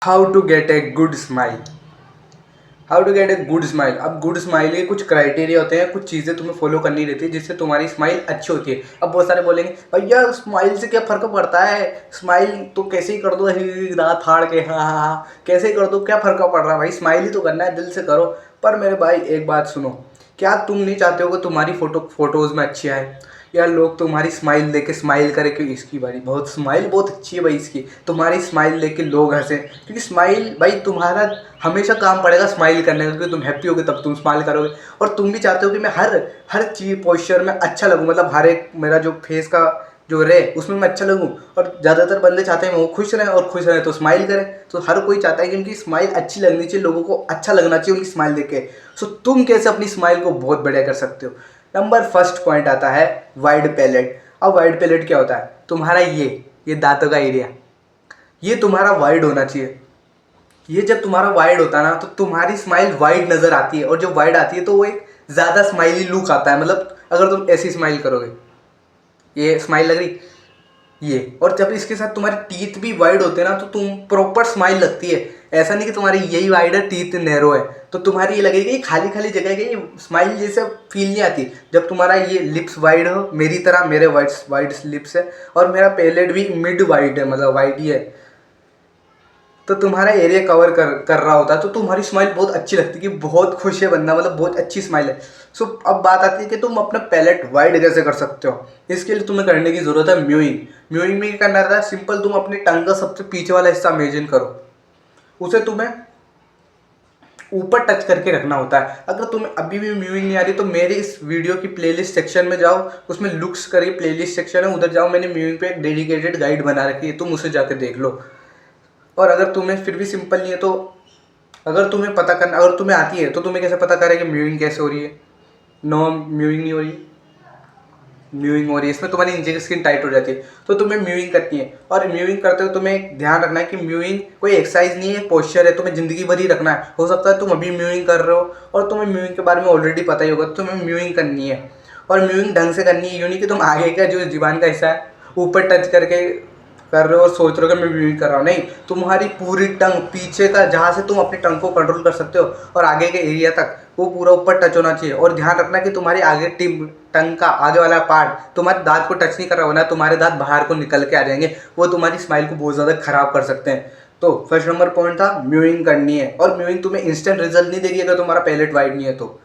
How to get a good smile. How to get a good smile. अब good smile के कुछ criteria होते हैं, कुछ चीज़ें तुम्हें फॉलो करनी रहती है जिससे तुम्हारी स्माइल अच्छी होती है। अब बहुत सारे बोलेंगे भैया स्माइल से क्या फ़र्क पड़ता है, स्माइल तो कैसे ही कर दो, दांत फाड़ के, हाँ हाँ हाँ कैसे ही कर दो, क्या फ़र्क पड़ रहा है भाई, स्माइल ही तो करना है, दिल से करो। पर मेरे भाई एक बात सुनो, क्या तुम नहीं चाहते हो कि तुम्हारी फोटोज़ में अच्छी आए, या लोग तुम्हारी स्माइल देख के स्माइल करे कि इसकी भाई बहुत स्माइल बहुत अच्छी है भाई इसकी, तुम्हारी स्माइल देख के लोग हंसे, क्योंकि स्माइल भाई तुम्हारा हमेशा काम पड़ेगा स्माइल करने का, क्योंकि तुम हैप्पी होगे तब तुम स्माइल करोगे। और तुम भी चाहते हो कि मैं हर हर चीज़ पोस्चर में अच्छा लगूँ, मतलब हर एक मेरा जो फेस का जो रहे उसमें मैं अच्छा लगूँ। और ज़्यादातर बंदे चाहते हैं वो खुश रहें, और खुश रहें तो स्माइल करें। तो हर कोई चाहता है कि उनकी स्माइल अच्छी लगनी चाहिए, लोगों को अच्छा लगना चाहिए उनकी स्माइल देख के। सो तुम कैसे अपनी स्माइल को बहुत बढ़िया कर सकते हो। नंबर फर्स्ट पॉइंट आता है वाइड पैलेट। अब वाइड पैलेट क्या होता है, तुम्हारा ये दांतों का एरिया, ये तुम्हारा वाइड होना चाहिए। ये जब तुम्हारा वाइड होता है ना तो तुम्हारी स्माइल वाइड नज़र आती है, और जब वाइड आती है तो वो एक ज़्यादा स्माइली लुक आता है। मतलब अगर तुम ऐसी स्माइल करोगे, ये स्माइल लग रही ये, और जब इसके साथ तुम्हारे टीथ भी वाइड होते हैं ना तो तुम प्रॉपर स्माइल लगती है। ऐसा नहीं कि तुम्हारी यही वाइड है टीथ नैरो है तो तुम्हारी ये लगेगी ये खाली खाली जगह है, ये स्माइल जैसे फील नहीं आती। जब तुम्हारा ये लिप्स वाइड हो मेरी तरह, मेरे वाइड वाइड लिप्स है और मेरा पैलेट भी मिड वाइड है, मतलब वाइड ही है, तो तुम्हारा एरिया कवर कर रहा होता है तो तुम्हारी स्माइल बहुत अच्छी लगती है कि बहुत खुश है बंदा, मतलब बहुत अच्छी स्माइल है। सो अब बात आती है कि तुम अपना पैलेट वाइड कैसे कर सकते हो। इसके लिए तुम्हें करने की ज़रूरत है म्यूइंग। म्यूइंग में क्या करना रहता है, सिंपल, तुम अपनी टंग का सबसे पीछे वाला हिस्सा इमेजिन करो, उसे तुम्हें ऊपर टच करके रखना होता है। अगर तुम्हें अभी भी म्यूइंग नहीं आ रही तो मेरे इस वीडियो की प्लेलिस्ट सेक्शन में जाओ, उसमें लुक्स करके प्लेलिस्ट सेक्शन है, उधर जाओ, मैंने म्यूइंग पे एक डेडिकेटेड गाइड बना रखी है, तुम उसे जाकर देख लो। और अगर तुम्हें फिर भी सिंपल नहीं है तो अगर तुम्हें पता करना, अगर तुम्हें आती है तो तुम्हें कैसे पता करें कि म्यूइंग कैसे हो रही है। नो म्यूइंग नहीं हो रही, म्यूइंग हो रही है, इसमें तुम्हारी नीचे की स्किन टाइट हो जाती है, तो तुम्हें म्यूइंग करनी है। और म्यूइंग करते हुए तुम्हें एक ध्यान रखना है कि म्यूइंग कोई एक्सरसाइज नहीं है, पोस्चर है, तुम्हें ज़िंदगी भर ही रखना है। हो सकता है तुम अभी म्यूइंग कर रहे हो और तुम्हें म्यूइंग के बारे में ऑलरेडी पता ही होगा, तो तुम्हें म्यूइंग करनी है। और म्यूइंग ढंग से करनी है, यूँ नहीं कि तुम आगे का जो जीवन का हिस्सा है ऊपर टच करके कर रहे हो और सोच रहे हो कि मैं म्यूइंग कर रहा हूँ, नहीं, तुम्हारी पूरी टंग पीछे का, जहाँ से तुम अपनी टंग को कंट्रोल कर सकते हो और आगे के एरिया तक, वो पूरा ऊपर टच होना चाहिए। और ध्यान रखना कि तुम्हारी आगे टंग का आगे वाला पार्ट तुम्हारे दांत को टच नहीं कर रहा होना, तुम्हारे दांत बाहर को निकल के आ जाएंगे, वो तुम्हारी स्माइल को बहुत ज़्यादा खराब कर सकते हैं। तो फर्स्ट नंबर पॉइंट था म्यूइंग करनी है। और म्यूइंग तुम्हें इंस्टेंट रिजल्ट नहीं देगी अगर तुम्हारा पैलेट वाइड नहीं है तो,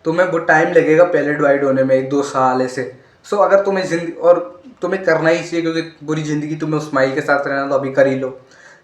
तुम्हें बहुत टाइम लगेगा पैलेट वाइड होने में, 1-2 साल ऐसे। सो अगर तुम्हें जिंदगी, और तुम्हें करना ही चाहिए क्योंकि पूरी ज़िंदगी तुम्हें उस स्माइल के साथ रहना, तो अभी कर ही लो।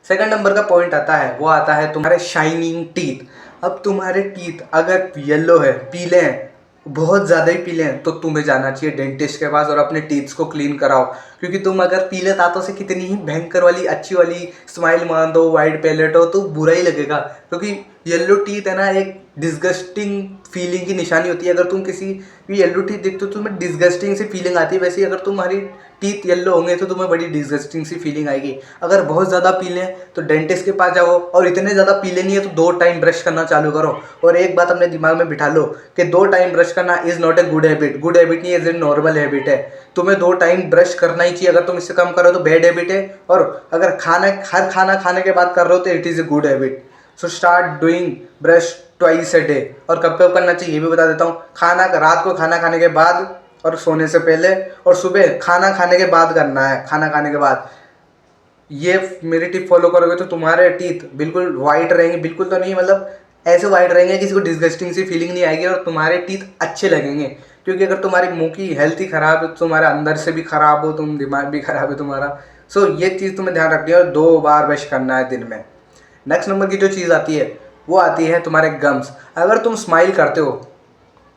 सेकंड नंबर का पॉइंट आता है, वो आता है तुम्हारे शाइनिंग टीथ। अब तुम्हारे टीथ अगर येलो है, पीले हैं, बहुत ज़्यादा ही पीले हैं, तो तुम्हें जाना चाहिए डेंटिस्ट के पास और अपने टीथ्स को क्लीन कराओ। क्योंकि तुम अगर पीले दांतों से कितनी ही भयंकर वाली अच्छी वाली स्माइल मान दो, वाइड पैलेट हो, तो बुरा ही लगेगा। क्योंकि येलो टीथ है ना, एक डिस्गस्टिंग फीलिंग की निशानी होती है। अगर तुम किसी भी येलो टीथ देखते हो तो तुम्हें डिस्गस्टिंग सी फीलिंग आती है, वैसे ही अगर तुम्हारी टीथ येलो होंगे तो तुम्हें बड़ी डिस्गस्टिंग सी फीलिंग आएगी। अगर बहुत ज़्यादा पीले हैं तो डेंटिस्ट के पास जाओ, और इतने ज़्यादा पीले नहीं है तो 2 टाइम ब्रश करना चालू करो। और एक बात अपने दिमाग में बिठा लो कि 2 टाइम ब्रश करना is not a good habit. Good habit नहीं, इज ए नॉर्मल हैबिट है। तुम्हें 2 टाइम ब्रश करना ही चाहिए, अगर तुम इससे कम करो तो बैड हैबिट है। और अगर हर खाना खाने के बाद कर रहे हो तो it is a good habit. So start doing brush twice a day. और कब कब करना चाहिए ये भी बता देता हूँ। रात को खाना खाने के बाद और सोने से पहले, और सुबह खाना खाने के बाद करना है, खाना खाने के बाद। ये मेरी टिप फॉलो करोगे तो तुम्हारे टीथ बिल्कुल वाइट रहेंगे, बिल्कुल तो नहीं, मतलब ऐसे वाइट रहेंगे किसी को डिस्गस्टिंग सी फीलिंग नहीं आएगी, और तुम्हारे टीथ अच्छे लगेंगे। क्योंकि अगर तुम्हारी मुंह की हेल्थ ही ख़राब है, तुम्हारे अंदर से भी ख़राब हो, तुम दिमाग भी ख़राब है तुम्हारा। सो ये चीज़ तुम्हें ध्यान रखनी है, और 2 बार ब्रश करना है दिन में। नेक्स्ट नंबर की जो चीज़ आती है वो आती है तुम्हारे गम्स। अगर तुम स्माइल करते हो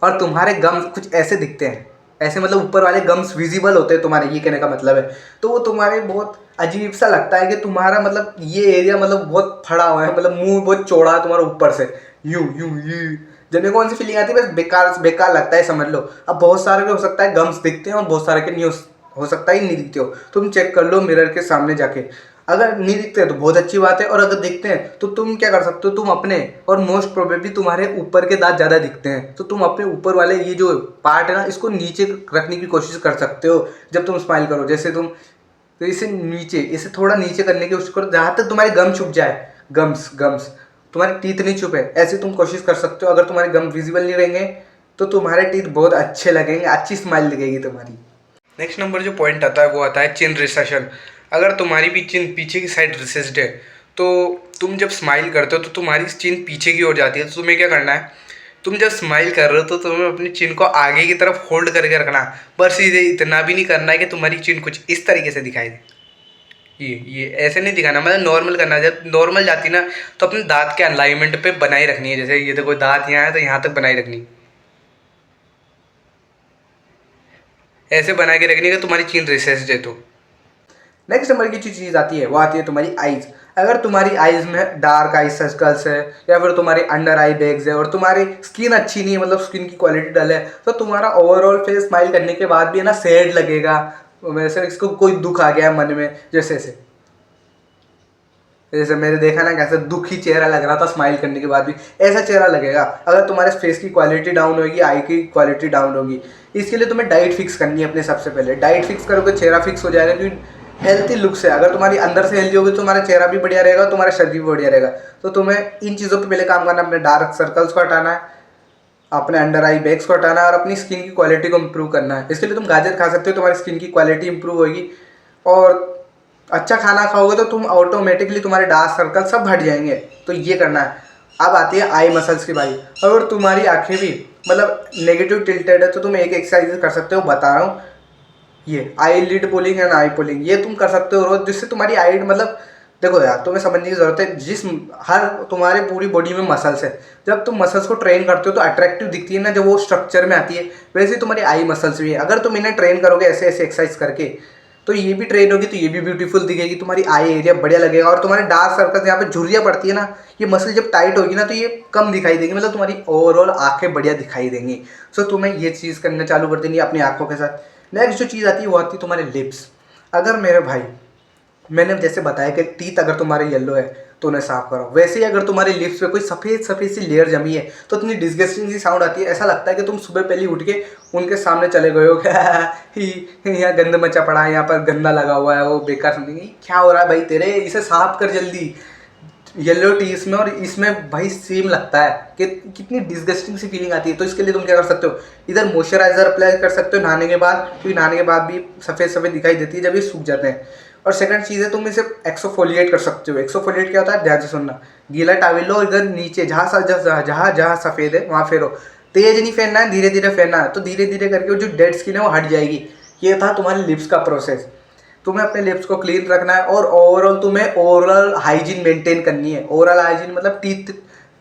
और तुम्हारे गम्स कुछ ऐसे दिखते हैं, ऐसे मतलब ऊपर वाले गम्स विजिबल होते हैं तुम्हारे, ये कहने का मतलब है, तो वो तुम्हारे बहुत अजीब सा लगता है कि तुम्हारा मतलब ये एरिया मतलब बहुत फड़ा हुआ है, मतलब मुंह बहुत चौड़ा है तुम्हारा ऊपर से, यूं यूं यूं। जब कौन सी फीलिंग आती है, बस बेकार बेकार लगता है, समझ लो। अब बहुत सारे को हो सकता है गम्स दिखते हैं और बहुत सारे के नहीं हो सकता ही नहीं दिखते हो। तुम चेक कर लो मिरर के सामने जाके, अगर नहीं दिखते हैं तो बहुत अच्छी बात है, और अगर दिखते हैं तो तुम क्या कर सकते हो, तुम अपने, और मोस्ट प्रोबेबली तुम्हारे ऊपर के दांत ज़्यादा दिखते हैं तो तुम अपने ऊपर वाले ये जो पार्ट है ना, इसको नीचे रखने की कोशिश कर सकते हो जब तुम स्माइल करो। जैसे तुम तो इसे थोड़ा नीचे करने की कोशिश करो, जहाँ तक तुम्हारे गम छुप जाए। गम्स गम्स तुम्हारे टीथ नहीं छुपे, ऐसी तुम कोशिश कर सकते हो। अगर तुम्हारे गम विजिबल नहीं रहेंगे तो तुम्हारे टीथ बहुत अच्छे लगेंगे, अच्छी स्माइल दिखेगी तुम्हारी। नेक्स्ट नंबर जो पॉइंट आता है वो आता है चिन रिसेशन। अगर तुम्हारी भी चिन पीछे की साइड रिसेस्ड है तो तुम जब स्माइल करते हो तो तुम्हारी चिन पीछे की ओर जाती है। तो तुम्हें क्या करना है, तुम जब स्माइल कर रहे हो तो तुम्हें अपनी चिन को आगे की तरफ होल्ड करके रखना, पर सीधे इतना भी नहीं करना है कि तुम्हारी चिन कुछ इस तरीके से दिखाई दे। ये ऐसे नहीं दिखाना, मतलब नॉर्मल करना। जब नॉर्मल जाती ना तो अपने दांत के अलाइनमेंट पे बनाए रखनी है। जैसे ये देखो दांत यहाँ है तो यहाँ तक बनाए रखनी, ऐसे बना के रखनी है कि तुम्हारी चिन रिसेस्ड है। तो नेक्स्ट नंबर की जो चीज़ आती है वो आती है तुम्हारी आईज। अगर तुम्हारी आईज में डार्क आई सर्कल्स है या फिर तुम्हारी अंडर आई बैग्स है और तुम्हारी स्किन अच्छी नहीं है, मतलब स्किन की क्वालिटी डल है, तो तुम्हारा ओवरऑल फेस स्माइल करने के बाद भी है ना सैड लगेगा, वैसे इसको कोई दुख आ गया है मन में, जैसे मेरे देखा ना कैसे दुखी चेहरा लग रहा था स्माइल करने के बाद भी, ऐसा चेहरा लगेगा। अगर तुम्हारे फेस की क्वालिटी डाउन होगी, आई की क्वालिटी डाउन होगी। इसके लिए तुम्हें डाइट फिक्स करनी है अपने। सबसे पहले डाइट फिक्स करोगे चेहरा फिक्स हो जाएगा, क्योंकि हेल्थी लुक्स है। अगर तुम्हारी अंदर से हेल्थी होगी तो तुम्हारा चेहरा भी बढ़िया रहेगा, तुम्हारा शरीर भी बढ़िया रहेगा। तो तुम्हें इन चीज़ों पर पहले काम करना है, अपने डार्क सर्कल्स को हटाना है, अपने अंडर आई बैग्स को हटाना है और अपनी स्किन की क्वालिटी को इंप्रूव करना है। इसके लिए तुम गाजर खा सकते हो, तुम्हारी स्किन की क्वालिटी इंप्रूव होगी। और अच्छा खाना खाओगे तो तुम ऑटोमेटिकली तुम्हारे डार्क सर्कल सब हट जाएंगे। तो ये करना है। अब आती है आई मसल्स की बारी। अगर तुम्हारी आंखें भी मतलब नेगेटिव टिल्टेड है तो तुम एक एक्सरसाइज कर सकते हो, बता रहा हूँ, ये eyelid pulling and eye pulling, ये तुम कर सकते हो रोज, जिससे तुम्हारी आई मतलब देखो यार, तुम्हें समझने की जरूरत है, जिस हर तुम्हारे पूरी बॉडी में मसल्स है। जब तुम मसल्स को ट्रेन करते हो तो अट्रैक्टिव दिखती है ना, जब वो स्ट्रक्चर में आती है, वैसे ही तुम्हारी आई मसल्स भी है। अगर तुम इन्हें ट्रेन करोगे ऐसे ऐसे एक्सरसाइज करके तो ये भी ट्रेन होगी, तो ये भी ब्यूटीफुल दिखेगी, तुम्हारी आई एरिया बढ़िया लगेगा। और तुम्हारे डार्क सर्कल्स यहाँ पे झुर्रियाँ पड़ती है ना, ये मसल जब टाइट होगी ना तो ये कम दिखाई देगी, मतलब तुम्हारी ओवरऑल आंखें बढ़िया दिखाई देंगी। सो तुम्हें ये चीज़ करना चालू कर देनी है अपनी आंखों के साथ। नेक्स्ट जो चीज़ आती है वो आती है तुम्हारे लिप्स। अगर मेरे भाई मैंने जैसे बताया कि टीथ अगर तुम्हारे येलो है तो उन्हें साफ करो, वैसे ही अगर तुम्हारे लिप्स पे कोई सफ़ेद सफ़ेद सी लेयर जमी है तो इतनी डिस्गस्टिंग सी साउंड आती है, ऐसा लगता है कि तुम सुबह पहले उठ के उनके सामने चले गए हो यहाँ गंद मचा पड़ा है, यहाँ पर गंदा लगा हुआ है, वो बेकार समझेंगे क्या हो रहा है भाई तेरे, इसे साफ कर जल्दी। येलो टी इसमें और इसमें भाई सेम लगता है कि कितनी डिस्गस्टिंग सी फीलिंग आती है। तो इसके लिए तुम क्या कर सकते हो, इधर मॉइस्चराइजर अप्लाई कर सकते हो नहाने के बाद, क्योंकि नहाने के बाद भी सफ़ेद सफ़ेद दिखाई देती है जब ये सूख जाते हैं। और सेकंड चीज़ है तुम इसे एक्सोफोलिएट कर सकते हो। एक्सोफोलिएट क्या होता है, ध्यान से सुनना, गीला टॉवल लो, इधर नीचे जहाँ जहाँ सफ़ेद है वहाँ फेरो, तेज नहीं फेरना है, धीरे धीरे फेरना है। तो धीरे धीरे करके वो जो डेड स्किन है वो हट जाएगी। ये था तुम्हारे लिप्स का प्रोसेस। तुम्हें अपने लिप्स को क्लीन रखना है और ओवरऑल तुम्हें ओरल हाइजीन मेंटेन करनी है। ओरल हाइजीन मतलब टीथ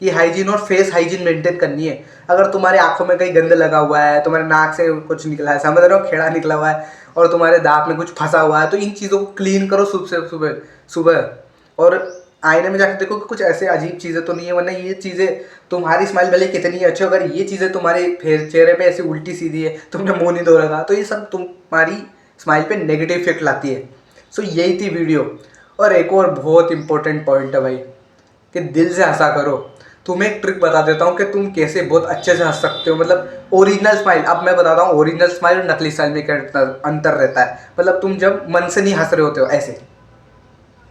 की हाइजीन और फेस हाइजीन मेंटेन करनी है। अगर तुम्हारे आंखों में कहीं गंद लगा हुआ है, तुम्हारे नाक से कुछ निकला है, समझ रहे हो, खेड़ा निकला हुआ है, और तुम्हारे दांत में कुछ फंसा हुआ है, तो इन चीज़ों को क्लीन करो सुबह सुबह। और आईने में जाकर देखो कि कुछ ऐसे अजीब चीज़ें तो नहीं है, वरना ये चीज़ें तुम्हारी स्माइल भले कितनी अच्छी, अगर ये चीज़ें तुम्हारे चेहरे पे ऐसी उल्टी सीधी है, तुमने मुंह नहीं धो रखा, तो ये सब तुम्हारी स्माइल पे नेगेटिव इफेक्ट लाती है। सो यही थी वीडियो। और एक और बहुत इंपॉर्टेंट पॉइंट है भाई कि दिल से हंसा करो। तुम्हें एक ट्रिक बता देता हूँ कि तुम कैसे बहुत अच्छे से हंस सकते हो, मतलब ओरिजिनल स्माइल। अब मैं बताता हूँ ओरिजिनल स्माइल और नकली स्माइल में क्या अंतर रहता है। मतलब तुम जब मन से नहीं हंस रहे होते हो, ऐसे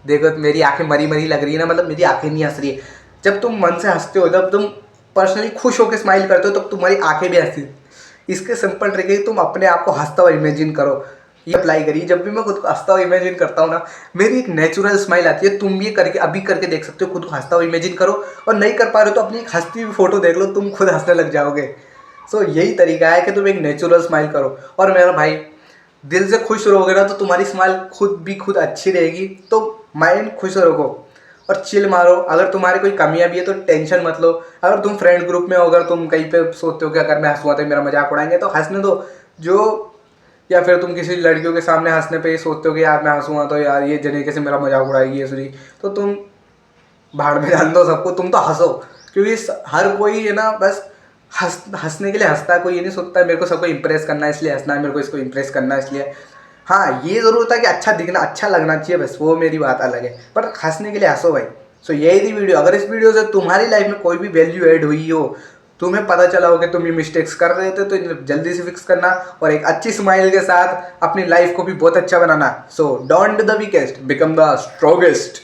देखो मेरी आंखें मरी मरी लग रही है ना, मतलब मेरी आंखें नहीं हंस रही है। जब तुम मन से हंसते हो, जब तुम पर्सनली खुश होकर स्माइल करते हो, तब तुम्हारी आंखें भी हंसती। इसके सिंपल ट्रिक है, तुम अपने आप को हंसता हुआ इमेजिन करो। ये अप्लाई करिए। जब भी मैं खुद को हंसता हुआ इमेजिन करता हूँ ना, मेरी एक नेचुरल स्माइल आती है। तुम भी करके अभी करके देख सकते हो, खुद को हंसता हुआ इमेजिन करो। और नहीं कर पा रहे हो तो अपनी एक हंसती हुई फोटो देख लो, तुम खुद हंसने लग जाओगे। सो यही तरीका है कि तुम एक नेचुरल स्माइल करो। और मेरा भाई दिल से खुश रहोगे ना तो तुम्हारी स्माइल खुद अच्छी रहेगी। तो माइंड खुश रखो और चिल मारो। अगर तुम्हारी कोई कमियां भी है तो टेंशन मत लो। अगर तुम फ्रेंड ग्रुप में हो, अगर तुम कहीं पे सोचते हो कि अगर मैं हंसूंगा तो मेरा मजाक उड़ाएंगे, तो हंसने दो। जो या फिर तुम किसी लड़कियों के सामने हंसने पे ये सोचते हो कि यार मैं हंसूंगा तो यार ये जने से मेरा मजाक उड़ाएगी ये सुनी, तो तुम भाड़ में जान दो सबको, तुम तो हंसो। क्योंकि हर कोई है ना बस हंसने के लिए हंसता है। कोई ये नहीं सोचता है मेरे को सबको इंप्रेस करना है इसलिए हंसना है, मेरे को इसको इंप्रेस करना है इसलिए। हाँ ये ज़रूर होता है कि अच्छा दिखना, अच्छा लगना चाहिए, बस वो मेरी बात अलग है, पर हंसने के लिए हंसो भाई। सो यही थी वीडियो। अगर इस वीडियो से तुम्हारी लाइफ में कोई भी वैल्यू ऐड हुई हो, तुम्हें पता चला हो कि तुम ये मिस्टेक्स कर रहे थे, तो जल्दी से फिक्स करना और एक अच्छी स्माइल के साथ अपनी लाइफ को भी बहुत अच्छा बनाना। So don't be the weakest, become the strongest.